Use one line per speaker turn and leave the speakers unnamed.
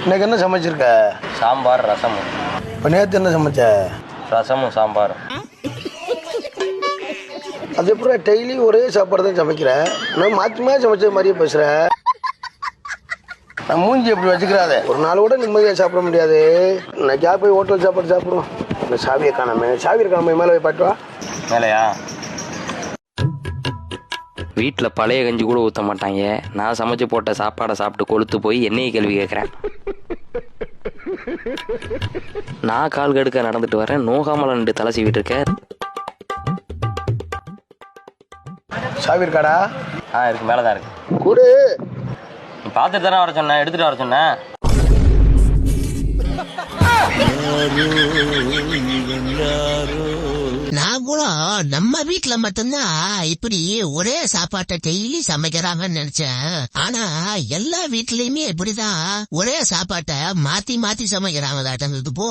இன்னைக்கு என்ன சமைச்சிருக்க?
சாம்பார் ரசமும்.
இப்போ நேற்று என்ன சமைச்ச?
ரசமும் சாம்பாரும்.
அது எப்படி டெய்லி ஒரே சாப்பாடு தான் சமைக்கிற? நான் மாற்றி மாற்றி சமைச்ச மாதிரியே பேசுகிற. நான் மூஞ்சி எப்படி வச்சுக்கிறாத. ஒரு நாள் கூட நிம்மதியாக சாப்பிட முடியாது. இன்னைக்கா போய் ஹோட்டல் சாப்பாடு சாப்பிட்றோம். இந்த சாவியை காணாம, சாவி இருக்காம மேலே போய் பாட்டுவா.
மேலையா? வீட்டில் பழைய கஞ்சி கூட ஊற்ற மாட்டாங்க. நான் சமைச்சு போட்ட சாப்பாடை சாப்பிட்டு கொளுத்து போய் என்னைய கேள்வி கேட்குறேன். நான் கால் கடுக்க நடந்துட்டு வரேன், நோகாமல் ரெண்டு தலை சீவிட்டு இருக்க.
சாவி இருக்காடா?
இருக்கு, மேலே தான் இருக்கு.
கூடு
பார்த்துட்டு தானே வர சொன்னேன், எடுத்துட்டு வர சொன்னேன்.
நான் கூட நம்ம வீட்டுல மட்டும்தான் இப்படி ஒரே சாப்பாட்டை டெய்லி சமைக்கிறாங்கன்னு நினைச்சேன். ஆனா எல்லா வீட்லயுமே இப்படிதான் ஒரே சாப்பாட்டை மாத்தி மாத்தி சமைக்கிறாங்க. போ.